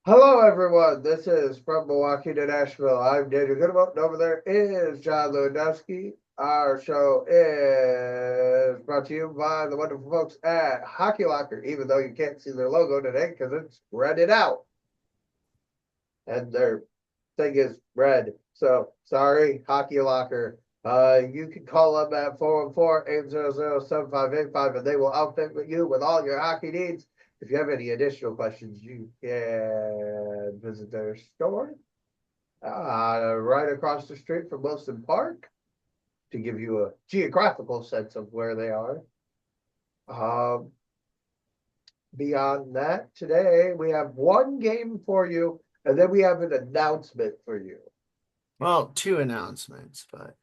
Hello, everyone. This is From Milwaukee to Nashville. I'm Daniel Goodable, and over there is John Lewandowski. Our show is brought to you by the wonderful folks at Hockey Locker, even though you can't see their logo today because it's rented out and their thing is red. So, sorry, Hockey Locker. You can call them at 414-800-7585 and they will outfit you with all your hockey needs. If you have any additional questions, you can visit their store right across the street from Wilson Park to give you a geographical sense of where they are. Um, Beyond that, today we have one game for you, and then we have an announcement for you. Well, two announcements, but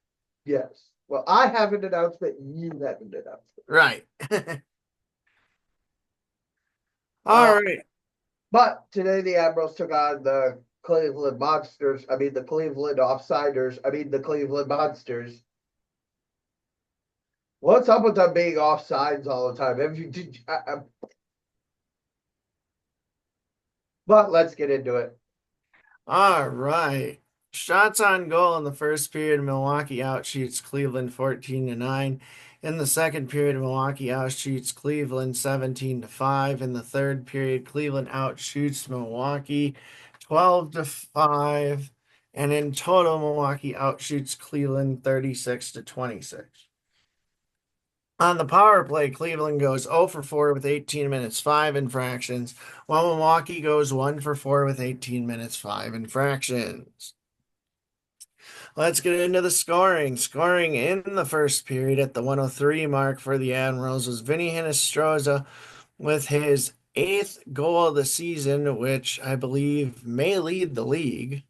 Yes. Well, I have an announcement, you have an announcement. right. Uh, All right. but today the Admirals took on the Cleveland Monsters. I mean, the Cleveland Offsiders. I mean, the Cleveland Monsters. What's up with them being offsides all the time? Have you, but let's get into it. All right. Shots on goal in the first period, Milwaukee outshoots Cleveland 14-9. In the second period, Milwaukee outshoots Cleveland 17-5. In the third period, Cleveland outshoots Milwaukee 12-5. And in total, Milwaukee outshoots Cleveland 36-26. On the power play, Cleveland goes 0 for 4 with 18 minutes, 5 infractions, while Milwaukee goes 1 for 4 with 18 minutes, 5 infractions. Let's get into the scoring. Scoring in the first period at the 103 mark for the Admirals was Vinny Hinostroza with his eighth goal of the season, which I believe may lead the league.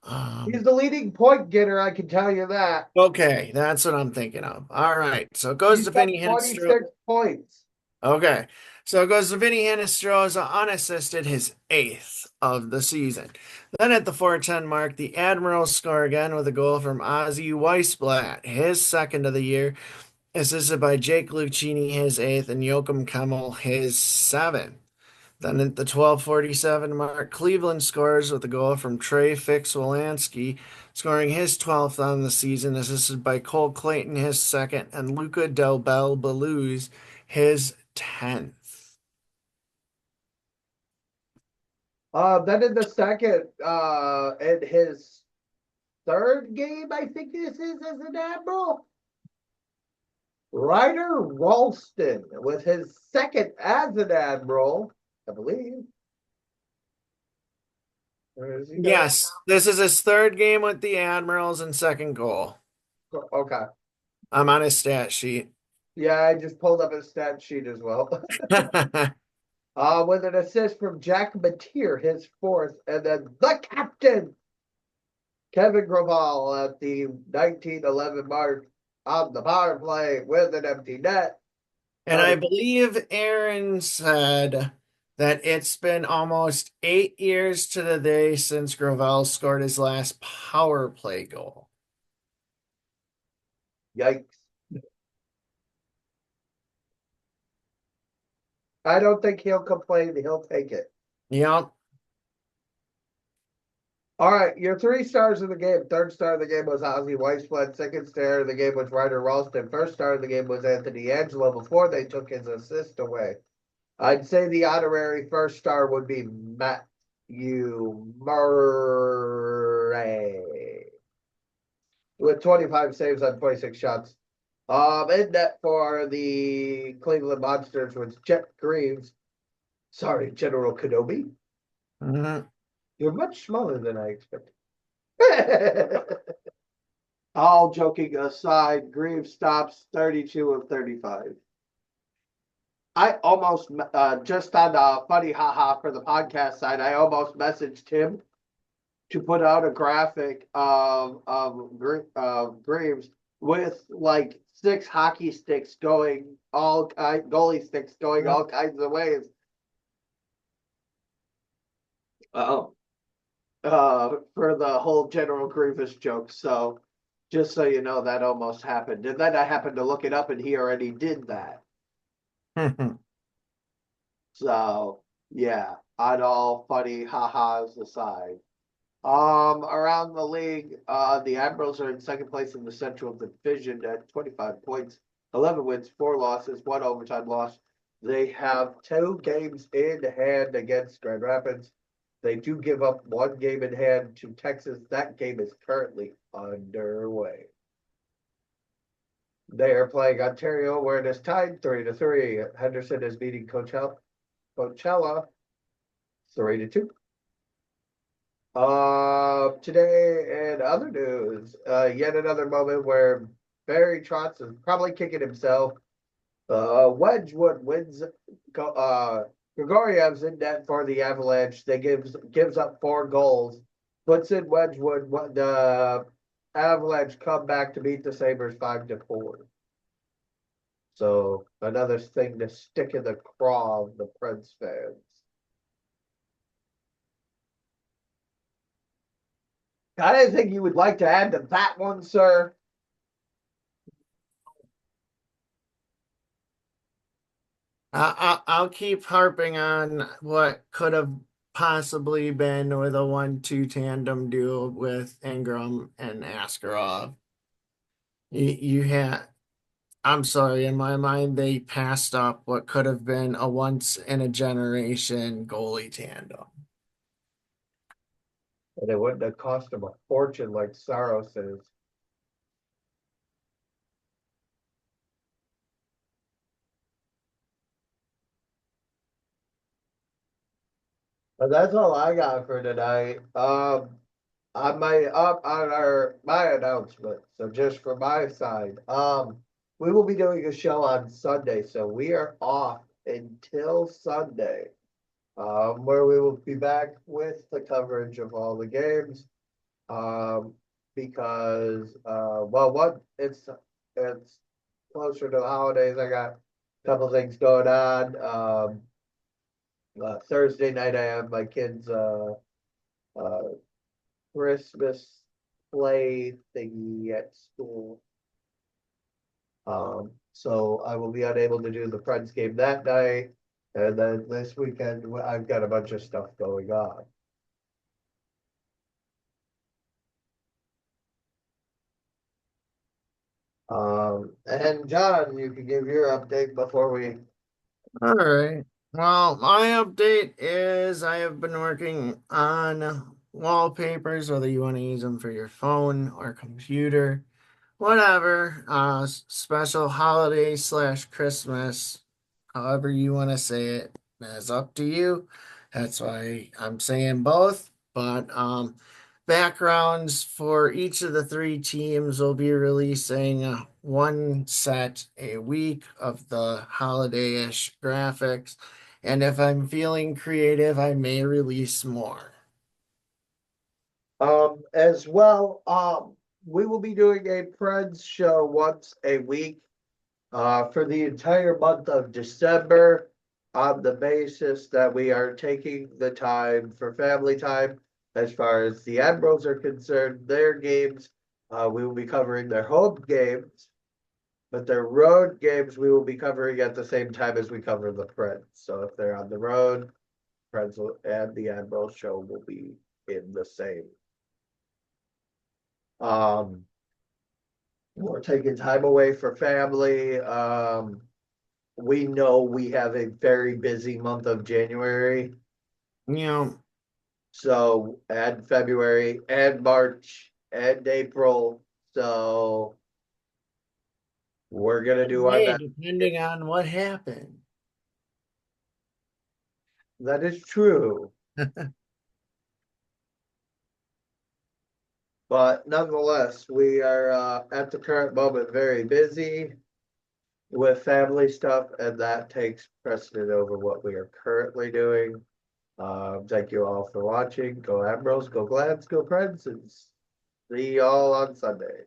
He's Um, the leading point getter, I can tell you that. okay, that's what I'm thinking of. All right, so it goes He's to got Vinny Hinostroza. 26 points. Okay. So it goes to Vinny Hinostroza unassisted, his eighth of the season. Then at the 410 mark, the Admirals score again with a goal from Ozzy Weissblatt, his second of the year, assisted by Jake Lucchini, his eighth, and Joachim Kemmel, his seventh. Then at the 12:47 mark, Cleveland scores with a goal from Trey Fix-Wolansky, scoring his 12th on the season, assisted by Cole Clayton, his second, and Luca Del Bel Beluz, his 10th. Then in the second, in his third game, I think this is as an Admiral, Ryder Ralston with his second as an Admiral, I believe. Where is he got? Yes, this is his third game with the Admirals and second goal. Okay. I'm on his stat sheet. Yeah, I just pulled up his stat sheet as well. With an assist from Jack Mateer, his fourth, and then the captain, Kevin Graval at the 1911 mark on the power play with an empty net. And I believe Aaron said that it's been almost 8 years to the day since Gravel scored his last power play goal. Yikes. I don't think he'll complain. He'll take it. Yep. All right, your three stars of the game. Third star of the game was Ozzy Weissblatt. Second star of the game was Ryder Ralston. First star of the game was Anthony Angelo before they took his assist away. I'd say the honorary first star would be Matthew Murray with 25 saves on 26 shots. In net for the Cleveland Monsters was Chet Greaves. Sorry, General Kenobi. Mhm. You're much smaller than I expected. All joking aside, Greaves stops 32 of 35. I almost, just on a funny haha for the podcast side, I almost messaged him to put out a graphic of Greaves with like six hockey sticks going goalie sticks going all kinds of ways. Oh, for the whole General Grievous joke. So just so you know, that almost happened. And then I happened to look it up and he already did that. So yeah. on all funny ha-has aside. Around the league, the Admirals are in second place in the Central Division at 25 points, 11 wins, 4 losses, 1 overtime loss. They have 2 games in hand against Grand Rapids. They do give up 1 game in hand to Texas. That game is currently underway. They are playing Ontario, where it is tied 3-3. Henderson is beating Coachella 3-2. Today in other news, yet another moment where Barry Trotz is probably kicking himself. Wedgwood wins. Grigoriev's in net for the Avalanche. They gives up 4 goals, puts in Wedgwood. The Avalanche come back to beat the Sabres 5-4. So another thing to stick in the craw of the Preds fans. Anything you would like to add to that one, sir? I'll keep harping on what could have possibly been with a 1-2 tandem duo with Ingram and Askarov. You had, I'm sorry, in my mind, they passed up what could have been a once in a generation goalie tandem. And it wouldn't have cost him a fortune like Saros is. But that's all I got for tonight. On my up on our my announcement. So just for my side, we will be doing a show on Sunday. So we are off until Sunday. Where we will be back with the coverage of all the games. Because well, what it's closer to the holidays. I got a couple things going on. Thursday night I have my kids uh Christmas play thingy at school. So I will be unable to do the Friends game that night. And then this weekend I've got a bunch of stuff going on. And John, you can give your update before we. All right. Well, my update is I have been working on wallpapers, whether you want to use them for your phone or computer, whatever. Special holiday slash Christmas, however you want to say it, is up to you. That's why I'm saying both. But backgrounds for each of the 3 teams will be releasing one set a week of the holiday-ish graphics. And if I'm feeling creative, I may release more. As well, we will be doing a Friends show once a week, for the entire month of December, on the basis that we are taking the time for family time. As far as the Admirals are concerned, their games, we will be covering their home games, but their road games we will be covering at the same time as we cover the Friends. So if they're on the road, Friends and the Admirals show will be in the same. Um, we're taking time away for family. We know we have a very busy month of January. You know, So, and February and March and April. So, we're going to do our May, best. depending on what happened. That is true. But nonetheless, we are at the current moment very busy with family stuff, and that takes precedent over what we are currently doing. Thank you all for watching. Go Admirals, go Glads, go Preds, and see y'all on Sunday.